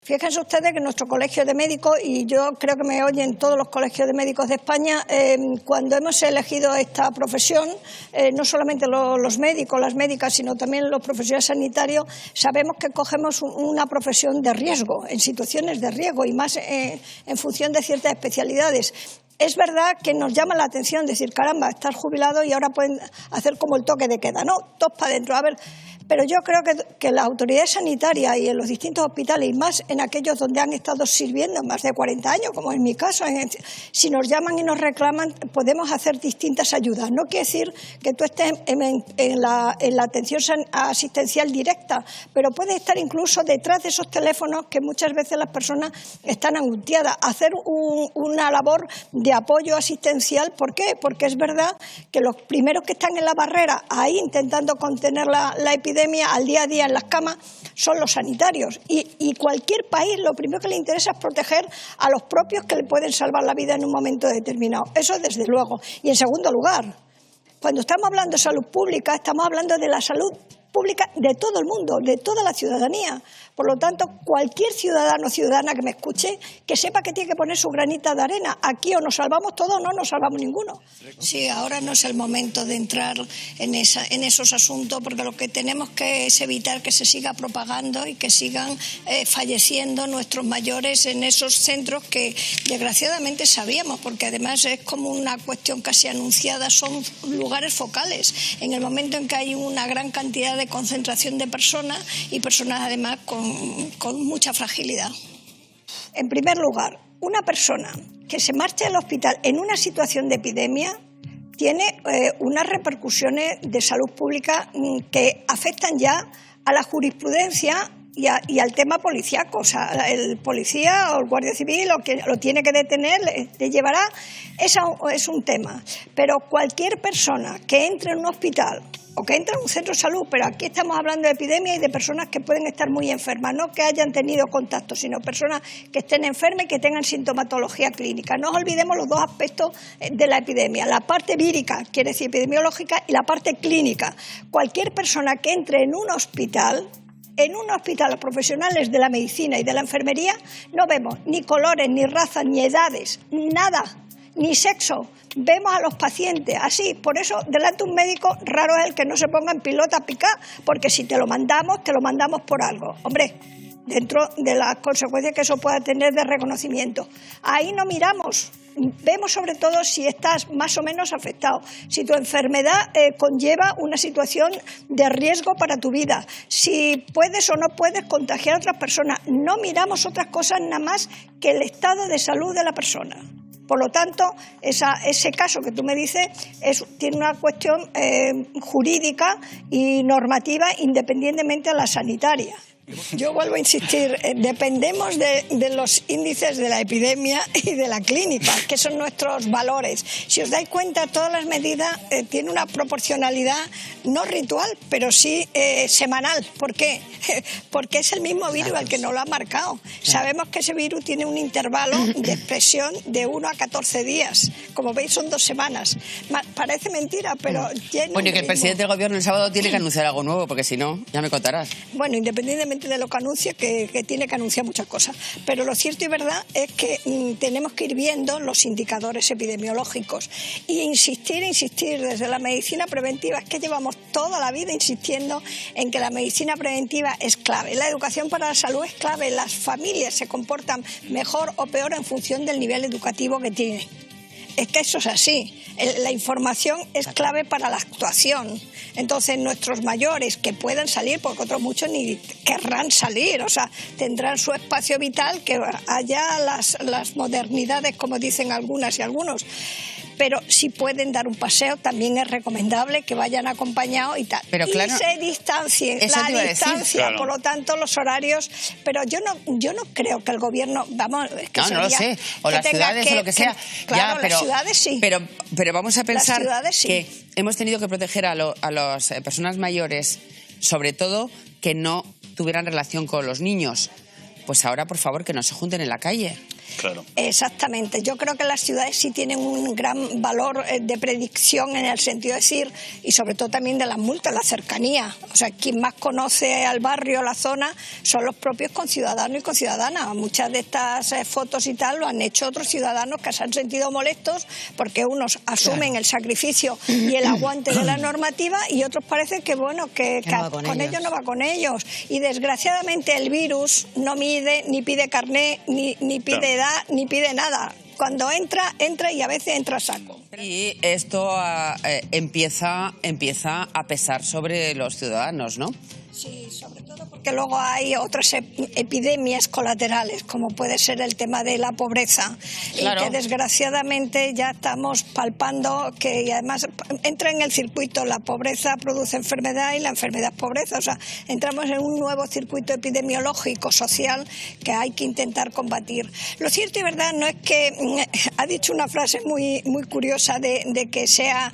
Fíjense ustedes que nuestro colegio de médicos, y yo creo que me oyen todos los colegios de médicos de España, cuando hemos elegido esta profesión, no solamente los médicos, las médicas, sino también los profesionales sanitarios, sabemos que cogemos una profesión de riesgo, en situaciones de riesgo y más en función de ciertas especialidades. Es verdad que nos llama la atención decir, caramba, estás jubilado y ahora pueden hacer como el toque de queda, ¿no? Todos para adentro. A ver, pero yo creo que las autoridades sanitarias y en los distintos hospitales, y más en aquellos donde han estado sirviendo más de 40 años, como en mi caso, si nos llaman y nos reclaman, podemos hacer distintas ayudas. No quiere decir que tú estés en la atención asistencial directa, pero puedes estar incluso detrás de esos teléfonos que muchas veces las personas están angustiadas. Hacer una labor de apoyo asistencial. ¿Por qué? Porque es verdad que los primeros que están en la barrera, ahí intentando contener la epidemia al día a día en las camas, son los sanitarios. Y cualquier país lo primero que le interesa es proteger a los propios que le pueden salvar la vida en un momento determinado. Eso desde luego. Y en segundo lugar, cuando estamos hablando de salud pública, estamos hablando de la salud pública de todo el mundo, de toda la ciudadanía. Por lo tanto, cualquier ciudadano o ciudadana que me escuche, que sepa que tiene que poner su granita de arena. Aquí o nos salvamos todos o no nos salvamos ninguno. Sí, ahora no es el momento de entrar en esos asuntos, porque lo que tenemos que es evitar que se siga propagando y que sigan falleciendo nuestros mayores en esos centros que desgraciadamente sabíamos, porque además es como una cuestión casi anunciada, son lugares focales. En el momento en que hay una gran cantidad de concentración de personas y personas además con mucha fragilidad. En primer lugar, una persona que se marcha al hospital en una situación de epidemia tiene unas repercusiones de salud pública que afectan ya a la jurisprudencia y al tema policíaco. O sea, el policía o el guardia civil o quien lo tiene que detener le llevará, es un tema. Pero cualquier persona que entre en un hospital o que entra en un centro de salud, pero aquí estamos hablando de epidemia y de personas que pueden estar muy enfermas, no que hayan tenido contacto, sino personas que estén enfermas y que tengan sintomatología clínica. No olvidemos los dos aspectos de la epidemia, la parte vírica, quiere decir epidemiológica, y la parte clínica. Cualquier persona que entre en un hospital, los profesionales de la medicina y de la enfermería, no vemos ni colores, ni razas, ni edades, nada, ni sexo. Vemos a los pacientes así. Por eso, delante de un médico, raro es el que no se ponga en pilota a picar, porque si te lo mandamos por algo. Hombre, dentro de las consecuencias que eso pueda tener de reconocimiento. Ahí no miramos. Vemos sobre todo si estás más o menos afectado, si tu enfermedad conlleva una situación de riesgo para tu vida, si puedes o no puedes contagiar a otras personas. No miramos otras cosas nada más que el estado de salud de la persona. Por lo tanto, ese caso que tú me dices tiene una cuestión jurídica y normativa independientemente de la sanitaria. Yo vuelvo a insistir, dependemos de los índices de la epidemia y de la clínica, que son nuestros valores. Si os dais cuenta, todas las medidas tienen una proporcionalidad no ritual, pero sí semanal. ¿Por qué? Porque es el mismo virus el que nos lo ha marcado. Sabemos que ese virus tiene un intervalo de expresión de 1 a 14 días. Como veis, son 2 semanas. Parece mentira, pero tiene bueno, y que el presidente del gobierno el sábado tiene que anunciar algo nuevo, porque si no, ya me contarás. Bueno, independientemente de lo que anuncie, que tiene que anunciar muchas cosas. Pero lo cierto y verdad es que tenemos que ir viendo los indicadores epidemiológicos y insistir desde la medicina preventiva. Es que llevamos toda la vida insistiendo en que la medicina preventiva es clave. La educación para la salud es clave. Las familias se comportan mejor o peor en función del nivel educativo que tienen. Es que eso es así. La información es clave para la actuación. Entonces, nuestros mayores que puedan salir, porque otros muchos ni querrán salir, o sea, tendrán su espacio vital, que haya las modernidades, como dicen algunas y algunos. Pero si pueden dar un paseo, también es recomendable que vayan acompañados y tal. Pero claro, y se distancien, la distancia, claro. Por lo tanto, los horarios. Pero yo no creo que el gobierno, vamos, es que no lo sé, o las ciudades o lo que sea. Claro, ya, pero, las ciudades sí. Pero vamos a pensar sí. que hemos tenido que proteger a las personas mayores, sobre todo que no tuvieran relación con los niños. Pues ahora, por favor, que no se junten en la calle. Claro. Exactamente. Yo creo que las ciudades sí tienen un gran valor de predicción en el sentido de decir, y sobre todo también de las multas, la cercanía. O sea, quien más conoce al barrio, la zona, son los propios conciudadanos y conciudadanas. Muchas de estas fotos y tal lo han hecho otros ciudadanos que se han sentido molestos porque unos asumen el sacrificio y el aguante de la normativa y otros parece que, bueno, que no con ellos no va con ellos. Y desgraciadamente el virus no mide, ni pide carné, ni pide edad, ni pide nada. Cuando entra y a veces entra a saco. Y esto empieza a pesar sobre los ciudadanos, ¿no? Sí, sobre todo porque luego hay otras epidemias colaterales, como puede ser el tema de la pobreza, claro. Y que desgraciadamente ya estamos palpando que y además entra en el circuito, la pobreza produce enfermedad y la enfermedad es pobreza, o sea, entramos en un nuevo circuito epidemiológico, social, que hay que intentar combatir. Lo cierto y verdad no es que, ha dicho una frase muy, muy curiosa de que sea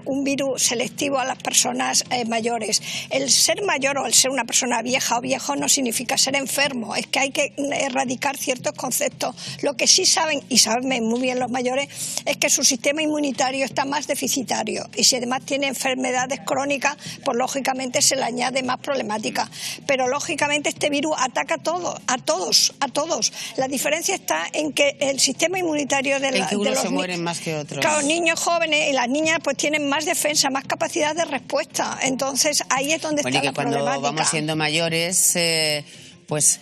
un virus selectivo a las personas mayores. El ser mayor o el ser una persona vieja o viejo no significa ser enfermo, es que hay que erradicar ciertos conceptos. Lo que sí saben, y saben muy bien los mayores, es que su sistema inmunitario está más deficitario y si además tiene enfermedades crónicas, pues lógicamente se le añade más problemática. Pero lógicamente este virus ataca a todos. La diferencia está en que el sistema inmunitario de unos los se mueren más que otros. Claro, niños jóvenes y las niñas pues tienen más defensa, más capacidad de respuesta. Entonces ahí es donde está la problemática. Cuando vamos siendo mayores, pues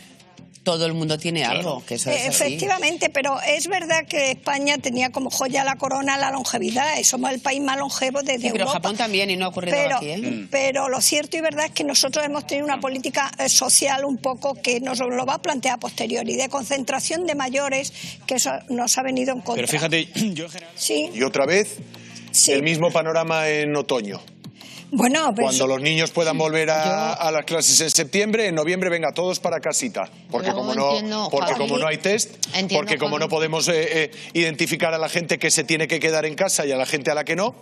todo el mundo tiene algo, que eso es efectivamente, así. Pero es verdad que España tenía como joya la corona la longevidad, y somos el país más longevo desde Europa. Pero Japón también, y no ha ocurrido aquí, ¿eh? Pero lo cierto y verdad es que nosotros hemos tenido una política social un poco que nos lo va a plantear a posteriori, de concentración de mayores, que eso nos ha venido en contra. Pero fíjate, yo en general... Sí. Y otra vez, el mismo panorama en otoño. Bueno, pues, cuando los niños puedan volver a las clases en septiembre, en noviembre, venga, todos para casita. Porque como no hay test, porque como no podemos identificar a la gente que se tiene que quedar en casa y a la gente a la que no.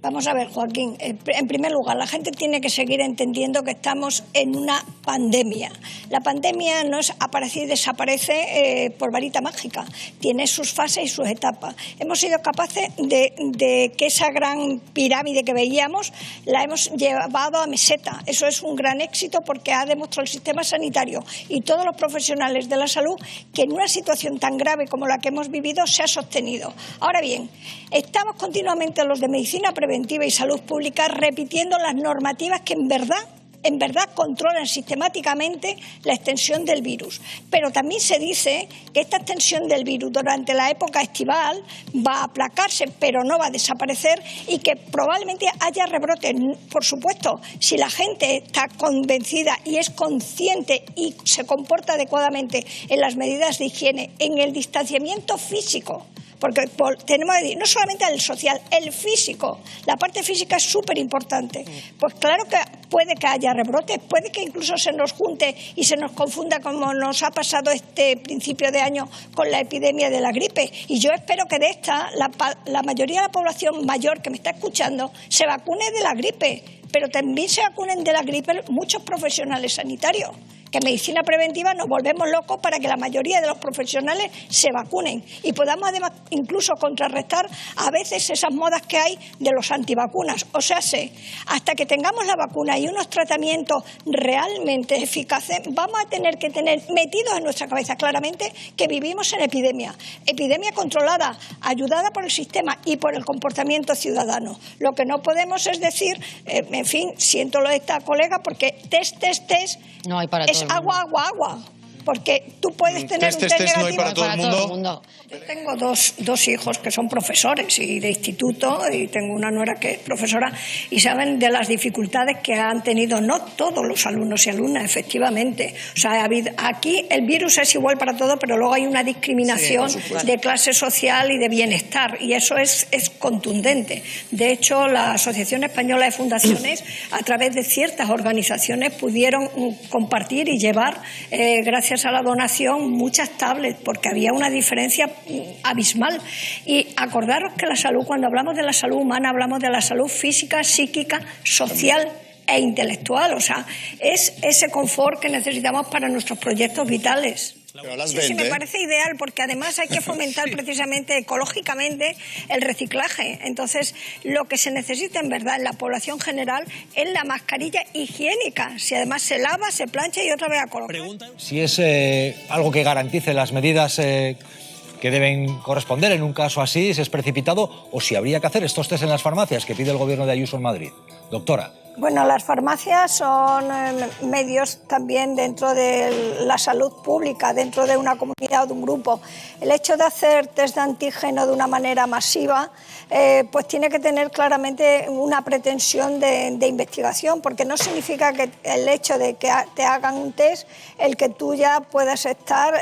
Vamos a ver, Joaquín, en primer lugar, la gente tiene que seguir entendiendo que estamos en una pandemia. La pandemia no es aparece y desaparece por varita mágica, tiene sus fases y sus etapas. Hemos sido capaces de que esa gran pirámide que veíamos la hemos llevado a meseta. Eso es un gran éxito porque ha demostrado el sistema sanitario y todos los profesionales de la salud que en una situación tan grave como la que hemos vivido se ha sostenido. Ahora bien, estamos continuamente los de medicina preventiva y salud pública repitiendo las normativas que en verdad controlan sistemáticamente la extensión del virus. Pero también se dice que esta extensión del virus durante la época estival va a aplacarse, pero no va a desaparecer y que probablemente haya rebrotes. Por supuesto, si la gente está convencida y es consciente y se comporta adecuadamente en las medidas de higiene, en el distanciamiento físico, porque tenemos que decir, no solamente el social, el físico, la parte física es súper importante. Pues claro que puede que haya rebrotes, puede que incluso se nos junte y se nos confunda como nos ha pasado este principio de año con la epidemia de la gripe. Y yo espero que de esta, la mayoría de la población mayor que me está escuchando se vacune de la gripe, pero también se vacunen de la gripe muchos profesionales sanitarios. Que en medicina preventiva nos volvemos locos para que la mayoría de los profesionales se vacunen y podamos además incluso contrarrestar a veces esas modas que hay de los antivacunas. O sea, hasta que tengamos la vacuna y unos tratamientos realmente eficaces, vamos a tener que tener metidos en nuestra cabeza claramente que vivimos en epidemia controlada, ayudada por el sistema y por el comportamiento ciudadano. Lo que no podemos es decir, en fin, siento lo de esta colega, porque test no hay para es agua. Porque tú puedes tener un test negativo. No hay para todo el mundo. Yo tengo dos hijos que son profesores y de instituto, y tengo una nuera que es profesora, y saben de las dificultades que han tenido no todos los alumnos y alumnas, efectivamente. O sea, aquí el virus es igual para todos, pero luego hay una discriminación de clase social y de bienestar, y eso es contundente. De hecho, la Asociación Española de Fundaciones, a través de ciertas organizaciones, pudieron compartir y llevar, gracias a la donación, muchas tablets, porque había una diferencia abismal. Y acordaros que la salud, cuando hablamos de la salud humana, hablamos de la salud física, psíquica, social e intelectual. O sea, es ese confort que necesitamos para nuestros proyectos vitales. Pero las Sí, vende. sí, me parece ideal, porque además hay que fomentar precisamente ecológicamente el reciclaje. Entonces, lo que se necesita en verdad en la población general es la mascarilla higiénica. Si además se lava, se plancha y otra vez a colocar. Si es algo que garantice las medidas que deben corresponder en un caso así, si es precipitado, o si habría que hacer estos test en las farmacias que pide el gobierno de Ayuso en Madrid. Doctora. Bueno, las farmacias son medios también dentro de la salud pública, dentro de una comunidad o de un grupo. El hecho de hacer test de antígeno de una manera masiva, pues tiene que tener claramente una pretensión de investigación, porque no significa que el hecho de que te hagan un test, el que tú ya puedas estar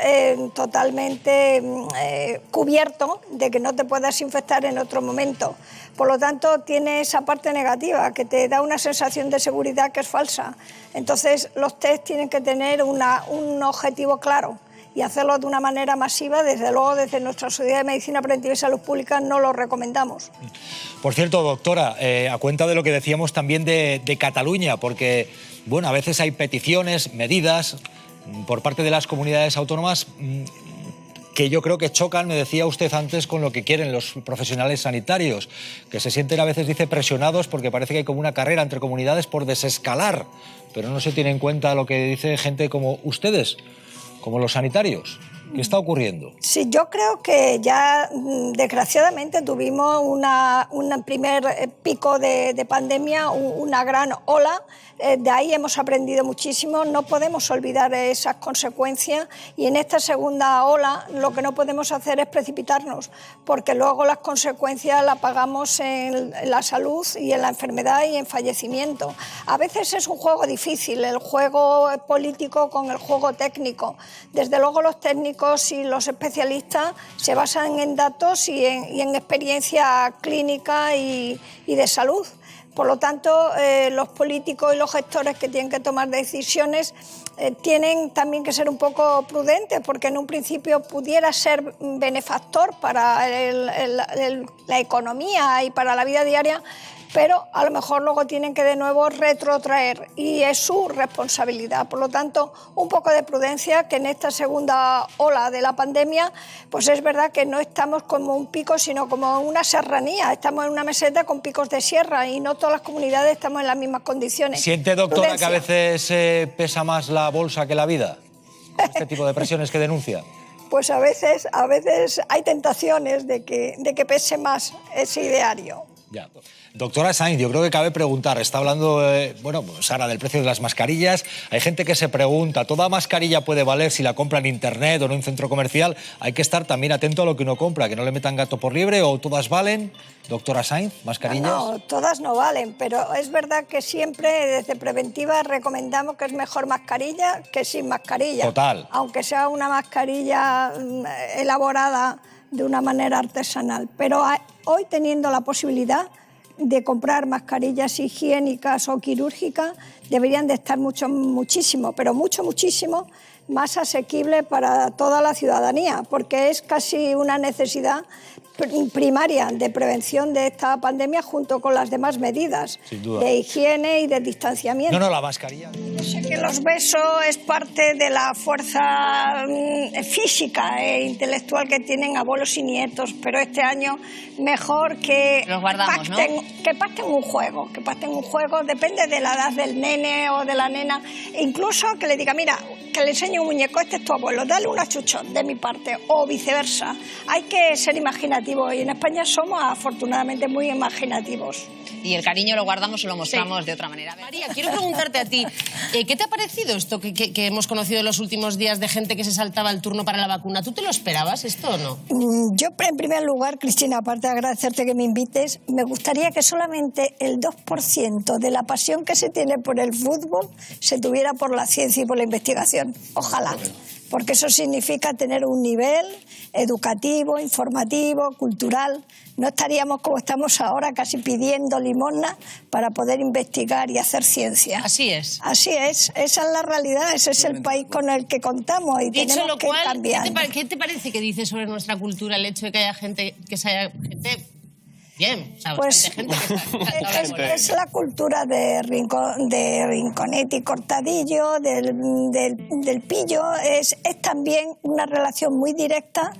totalmente cubierto de que no te puedas infectar en otro momento. Por lo tanto, tiene esa parte negativa, que te da una sensación de seguridad que es falsa. Entonces, los test tienen que tener un objetivo claro y hacerlo de una manera masiva. Desde luego, desde nuestra Sociedad de Medicina Preventiva y Salud Pública no lo recomendamos. Por cierto, doctora, a cuenta de lo que decíamos también de Cataluña, porque bueno, a veces hay peticiones, medidas por parte de las comunidades autónomas que yo creo que chocan, me decía usted antes, con lo que quieren los profesionales sanitarios, que se sienten a veces, dice, presionados porque parece que hay como una carrera entre comunidades por desescalar, pero no se tiene en cuenta lo que dice gente como ustedes, como los sanitarios. ¿Qué está ocurriendo? Sí, yo creo que ya desgraciadamente tuvimos un primer pico de pandemia, una gran ola. De ahí hemos aprendido muchísimo, no podemos olvidar esas consecuencias, y en esta segunda ola lo que no podemos hacer es precipitarnos, porque luego las consecuencias las pagamos en la salud y en la enfermedad y en fallecimiento. A veces es un juego difícil, el juego político con el juego técnico. Desde luego los técnicos y los especialistas se basan en datos y en experiencia clínica y de salud. Por lo tanto, los políticos y los gestores que tienen que tomar decisiones tienen también que ser un poco prudentes, porque en un principio pudiera ser benefactor para la economía y para la vida diaria, pero a lo mejor luego tienen que de nuevo retrotraer y es su responsabilidad. Por lo tanto, un poco de prudencia, que en esta segunda ola de la pandemia, pues es verdad que no estamos como un pico, sino como una serranía. Estamos en una meseta con picos de sierra y no todas las comunidades estamos en las mismas condiciones. ¿Siente, doctora, que a veces pesa más la bolsa que la vida? Este tipo de presiones que denuncia. Pues a veces hay tentaciones de que pese más ese ideario. Ya. Doctora Sainz, yo creo que cabe preguntar, está hablando, bueno, Sara, del precio de las mascarillas. Hay gente que se pregunta, ¿toda mascarilla puede valer si la compra en internet o en un centro comercial? Hay que estar también atento a lo que uno compra, que no le metan gato por liebre, ¿o todas valen? Doctora Sainz, ¿mascarillas? No, todas no valen, pero es verdad que siempre desde Preventiva recomendamos que es mejor mascarilla que sin mascarilla. Total. Aunque sea una mascarilla elaborada de una manera artesanal. Pero hoy, teniendo la posibilidad de comprar mascarillas higiénicas o quirúrgicas, deberían de estar muchísimo más asequibles para toda la ciudadanía, porque es casi una necesidad primaria de prevención de esta pandemia, junto con las demás medidas de higiene y de distanciamiento. No, la mascarilla. Yo sé que los besos es parte de la fuerza física e intelectual que tienen abuelos y nietos, pero este año mejor que pacten un juego, depende de la edad del nene o de la nena, e incluso que le diga, mira, que le enseñe un muñeco, este es tu abuelo, dale un achuchón de mi parte, o viceversa. Hay que ser imaginativos, y en España somos afortunadamente muy imaginativos. Y el cariño lo guardamos y lo mostramos de otra manera. María, quiero preguntarte a ti, ¿qué te ha parecido esto que hemos conocido en los últimos días de gente que se saltaba el turno para la vacuna? ¿Tú te lo esperabas esto o no? Yo, en primer lugar, Cristina, aparte de agradecerte que me invites, me gustaría que solamente el 2% de la pasión que se tiene por el fútbol se tuviera por la ciencia y por la investigación. Ojalá. Porque eso significa tener un nivel educativo, informativo, cultural. No estaríamos como estamos ahora, casi pidiendo limosna para poder investigar y hacer ciencia. Así es. Así es, esa es la realidad, ese es el país con el que contamos y dicho tenemos lo que cual, cambiar. ¿qué te parece que dice sobre nuestra cultura el hecho de que haya gente que se haya... 100. O sea, Pues gente que es la cultura de Rinconete y Cortadillo, del pillo. Es también una relación muy directa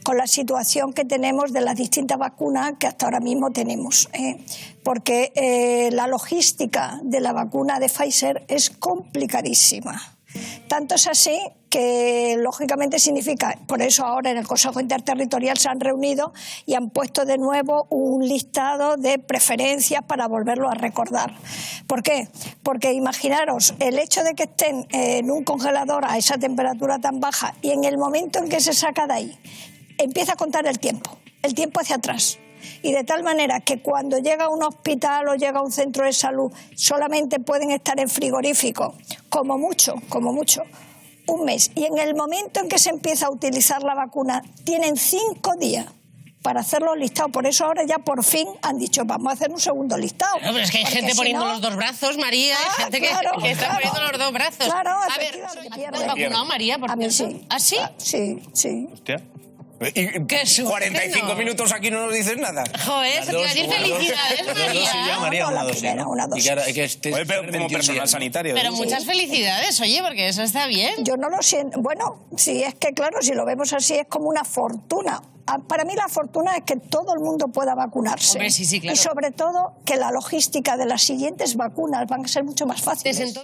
con la situación que tenemos de las distintas vacunas que hasta ahora mismo tenemos. Porque la logística de la vacuna de Pfizer es complicadísima. Tanto es así que, lógicamente, significa, por eso ahora en el Consejo Interterritorial se han reunido y han puesto de nuevo un listado de preferencias para volverlo a recordar. ¿Por qué? Porque imaginaros, el hecho de que estén en un congelador a esa temperatura tan baja y en el momento en que se saca de ahí, empieza a contar el tiempo hacia atrás. Y de tal manera que cuando llega a un hospital o llega a un centro de salud solamente pueden estar en frigorífico, como mucho, un mes. Y en el momento en que se empieza a utilizar la vacuna, tienen 5 días para hacer los listados. Por eso ahora ya por fin han dicho, vamos a hacer un segundo listado. No, pero es que hay gente poniendo los dos brazos, María, hay gente que está poniendo los dos brazos. Claro, a ver, ¿te has vacunado, María? A mí sí. ¿Ah, sí? Sí. Hostia. Y Qué suerte, 45 no. minutos aquí no nos dices nada. Joder, se te iba a decir felicidades, María. María, la primera, una dosis. Y claro, que Oye, pero como personal sanitario. Pero muchas felicidades, oye, porque eso está bien. Yo no lo siento. Bueno, sí, es que claro, si lo vemos así es como una fortuna. Para mí la fortuna es que todo el mundo pueda vacunarse. Hombre, sí, claro. Y sobre todo que la logística de las siguientes vacunas van a ser mucho más fáciles.